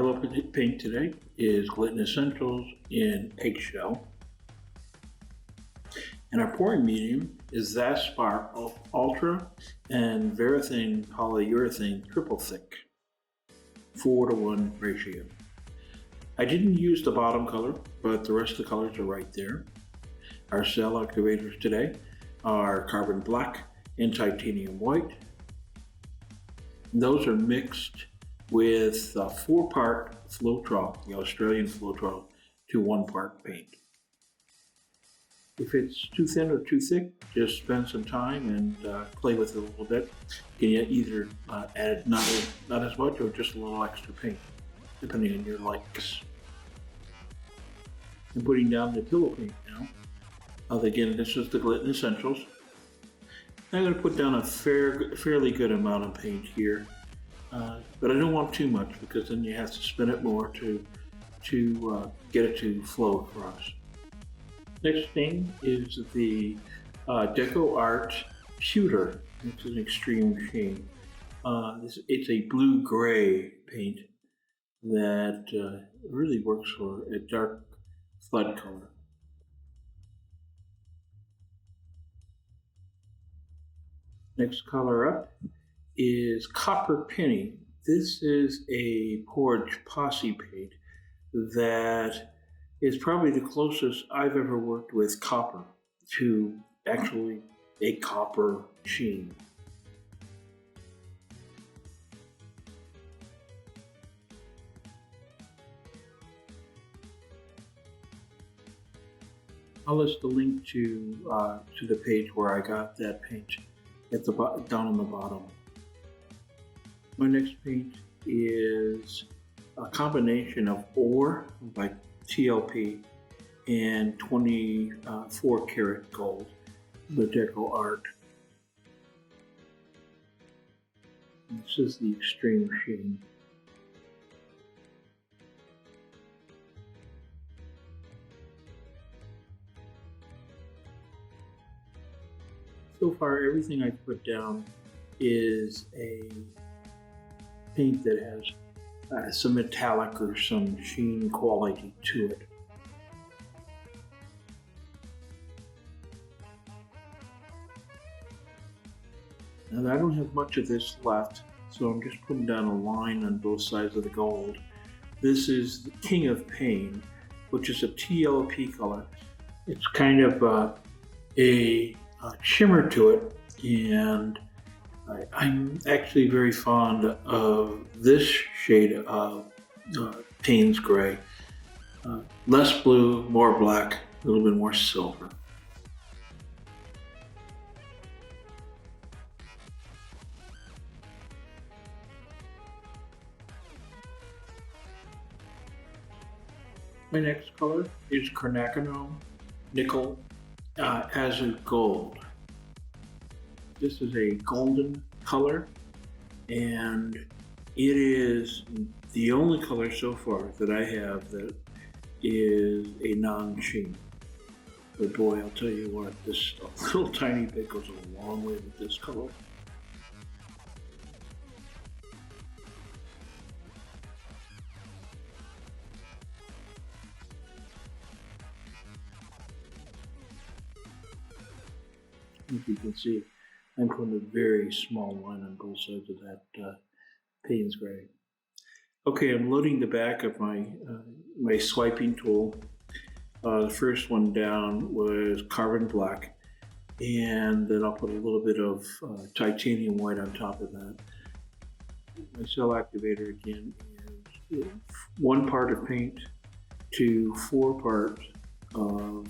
ACRYLIC paint today is Gliden Essentials in eggshell. And our pouring medium is Vaspar Ultra and Varathane Polyurethane Triple Thick, 4:1 ratio. I didn't use the bottom color, but the rest of the colors are right there. Our cell activators today are carbon black and titanium white. Those are mixed with 4-part Floetrol, the Australian Floetrol, to 1-part paint. If it's too thin or too thick, just spend some time and play with it a little bit. You can either add not as much or just a little extra paint, depending on your likes. I'm putting down the pillow paint now. Again, this is the Gliden Essentials. I'm going to put down a fairly good amount of paint here, but I don't want too much because then you have to spin it more to get it to flow across. Next thing is the DecoArt Pewter. It's an extreme shade. It's a blue-gray paint that really works for a dark flood color. Next color up is Copper Penny. This is a Porridge Posse paint that is probably the closest I've ever worked with copper to actually a copper sheen. I'll list the link to the page where I got that paint at the down on the bottom. My next paint is a combination of ore, like TLP, and 24 karat gold, the DecoArt. This is the extreme sheen. So far, everything I put down is a paint that has some metallic or some sheen quality to it. And I don't have much of this left, so I'm just putting down a line on both sides of the gold. This is the King of Pain, which is a TLP color. It's kind of a shimmer to it, and I'm actually very fond of this shade of Payne's Gray. Less blue, more black, a little bit more silver. My next color is Quinacridone Nickel Azure Gold. This is a golden color, and it is the only color so far that I have that is a non-sheen. But boy, I'll tell you what, this little tiny bit goes a long way with this color. If you can see, I'm putting a very small line on both sides of that Payne's Gray. Okay, I'm loading the back of my my swiping tool. The first one down was carbon black, and then I'll put a little bit of titanium white on top of that. My cell activator again is 1 part of paint to 4 parts of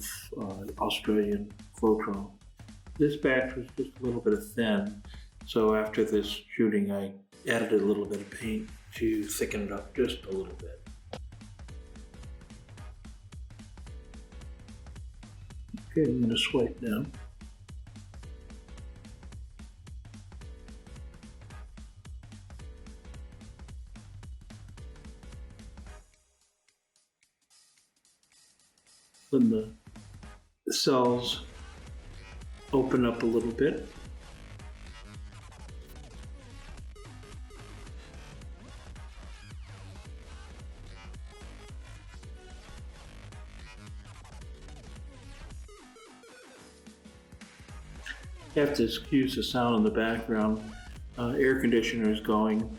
Australian Floetrol. This batch was just a little bit thin, so after this shooting I added a little bit of paint to thicken it up just a little bit. Okay, I'm going to swipe down. Then the cells open up a little bit. You have to excuse the sound in the background. Air conditioner is going.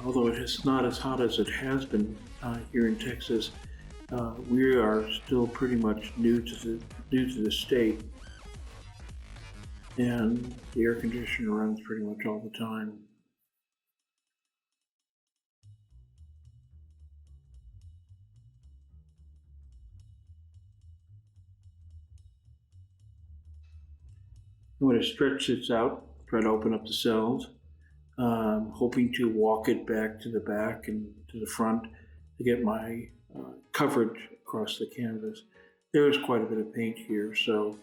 Although it is not as hot as it has been here in Texas, we are still pretty much new to the state, and the air conditioner runs pretty much all the time. I'm going to stretch this out, try to open up the cells, hoping to walk it back to the back and to the front to get my coverage across the canvas. There is quite a bit of paint here, so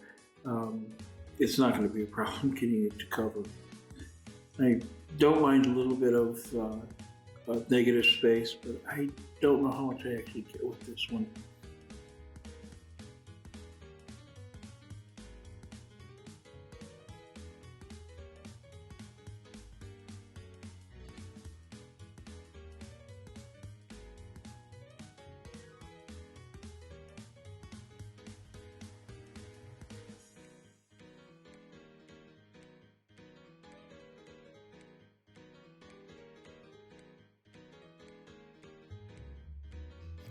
it's not going to be a problem getting it to cover. I don't mind a little bit of negative space, but I don't know how much I actually get with this one.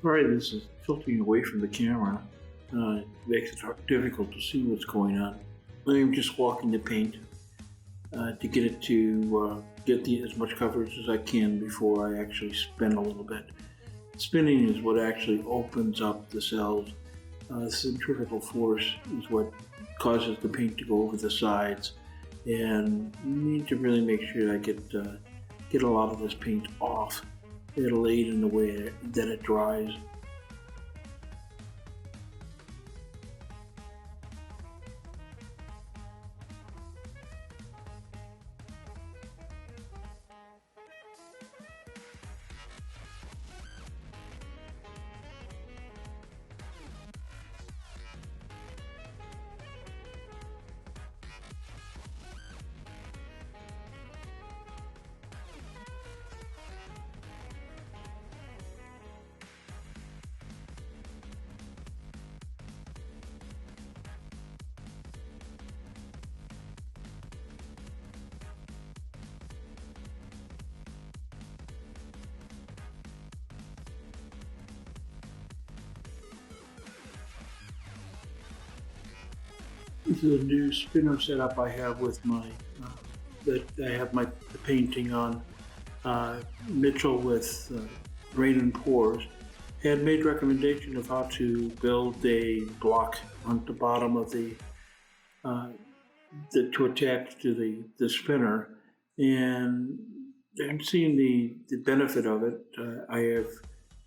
All right, this is tilting away from the camera. It makes it difficult to see what's going on. I'm just walking the paint to get it to get as much coverage as I can before I actually spin a little bit. Spinning is what actually opens up the cells. Centrifugal force is what causes the paint to go over the sides, and you need to really make sure I get a lot of this paint off. It'll aid in the way that it dries. This is a new spinner setup I have with my that I have my painting on. Mitchell with Rain and Pours had made recommendation of how to build a block on the bottom of the to attach to the spinner, and I'm seeing the benefit of it. I have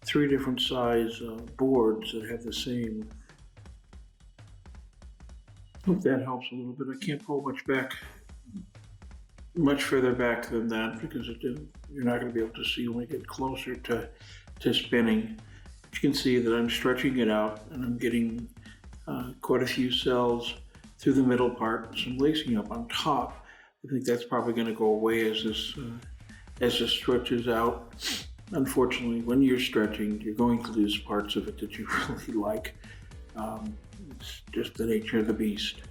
3 different size boards that have the same. Hope that helps a little bit. I can't pull much further back than that because you're not going to be able to see when we get closer to spinning. You can see that I'm stretching it out and I'm getting quite a few cells through the middle part and some lacing up on top. I think that's probably going to go away as this stretches out. Unfortunately, when you're stretching, you're going to lose parts of it that you really like. It's just the nature of the beast.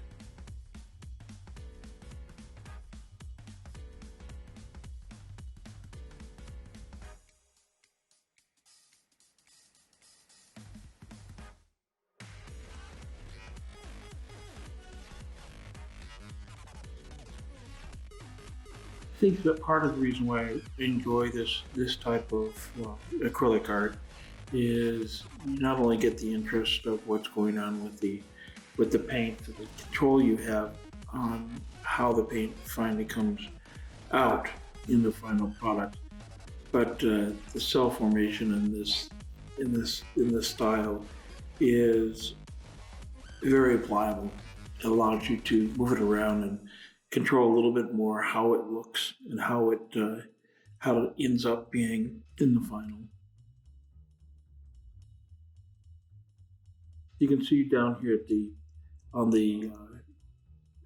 I think that part of the reason why I enjoy this type of acrylic art is you not only get the interest of what's going on with the paint, the control you have on how the paint finally comes out in the final product, but the cell formation in this style is very pliable. It allows you to move it around and control a little bit more how it looks and how it ends up being in the final. You can see down here on the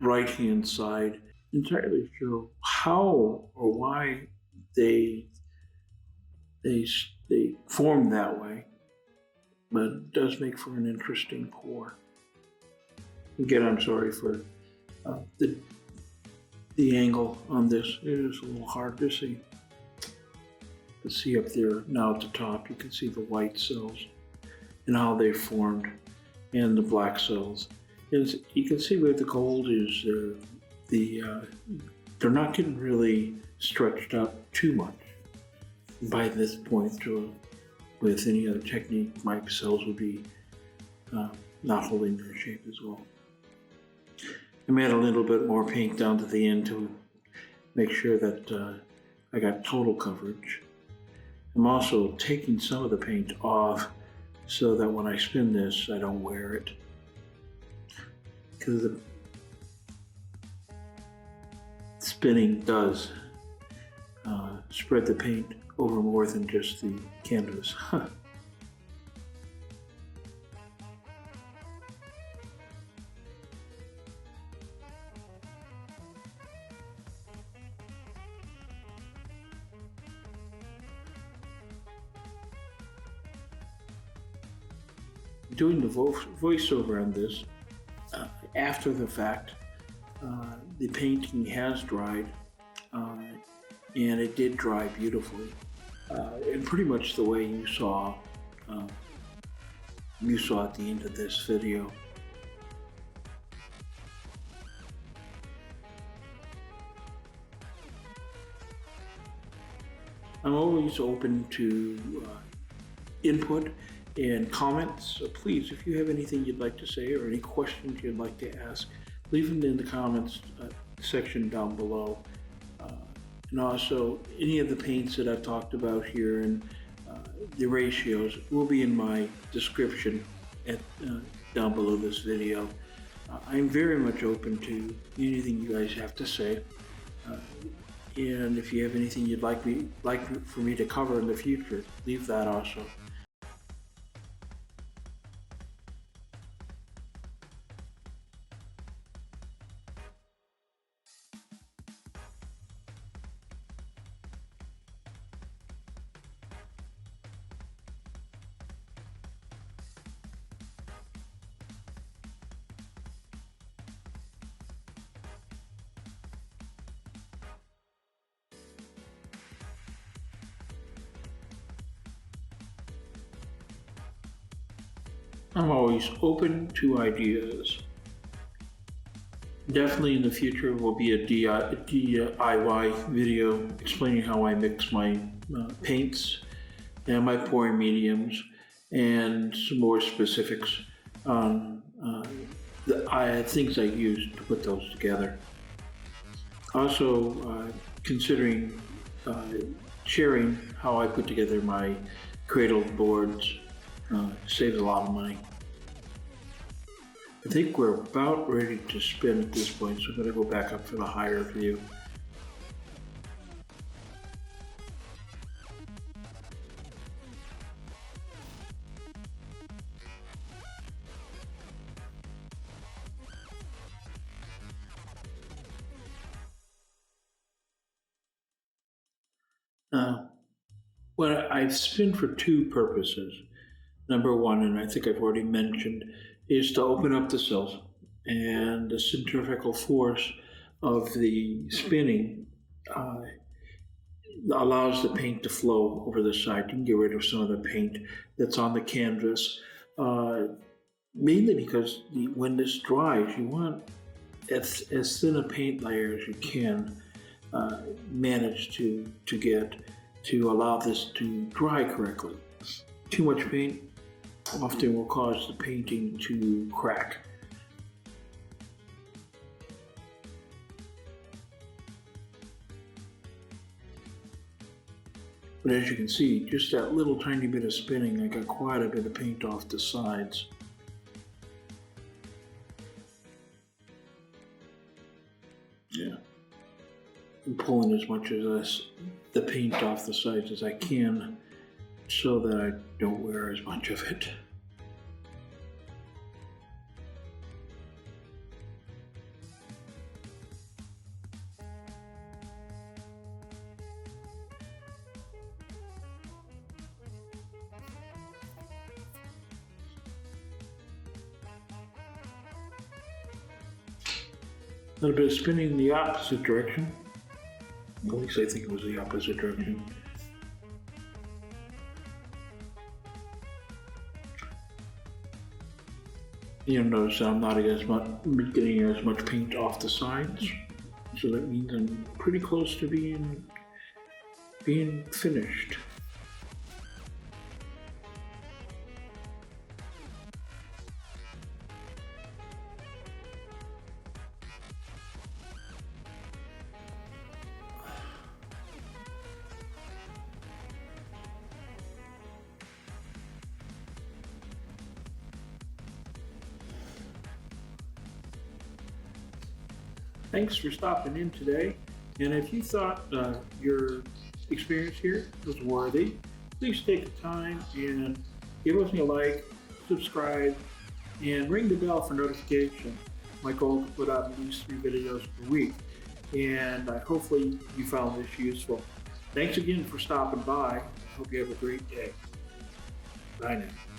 right hand side, entirely sure how or why they form that way, but it does make for an interesting pour. Again, I'm sorry for the angle on this is a little hard to see. To see up there now at the top, you can see the white cells and how they formed, and the black cells. And you can see where the gold is. They're not getting really stretched out too much. By this point, with any other technique, my cells would be not holding their shape as well. I add a little bit more paint down to the end to make sure that I got total coverage. I'm also taking some of the paint off so that when I spin this, I don't wear it. Because the spinning does spread the paint over more than just the canvas. Doing the voiceover on this, after the fact, the painting has dried, and it did dry beautifully, and pretty much the way you saw at the end of this video. I'm always open to input and comments, so please, if you have anything you'd like to say or any questions you'd like to ask, leave them in the comments section down below. And also, any of the paints that I've talked about here and the ratios will be in my description down below this video. I'm very much open to anything you guys have to say. And if you have anything you'd like for me to cover in the future, leave that also. I'm always open to ideas. Definitely in the future will be a DIY video explaining how I mix my paints and my pouring mediums and some more specifics on the things I use to put those together. Also considering sharing how I put together my cradle boards. Saves a lot of money. I think we're about ready to spin at this point, so I'm going to go back up for the higher view. Well, I spin for two purposes. Number one, and I think I've already mentioned, is to open up the cells, and the centrifugal force of the spinning allows the paint to flow over the side. You can get rid of some of the paint that's on the canvas, mainly because when this dries, you want as thin a paint layer as you can manage to get to allow this to dry correctly. Too much paint often will cause the painting to crack. But as you can see, just that little tiny bit of spinning, I got quite a bit of paint off the sides. Yeah. I'm pulling as much of the paint off the sides as I can so that I don't wear as much of it. A little bit of spinning in the opposite direction. At least I think it was the opposite direction. You'll notice I'm not getting as much paint off the sides, so that means I'm pretty close to being finished. Thanks for stopping in today, and if you thought your experience here was worthy, please take the time and give us a like, subscribe, and ring the bell for notification. My goal is to put out at least 3 videos per week, and hopefully you found this useful. Thanks again for stopping by. I hope you have a great day. Bye now.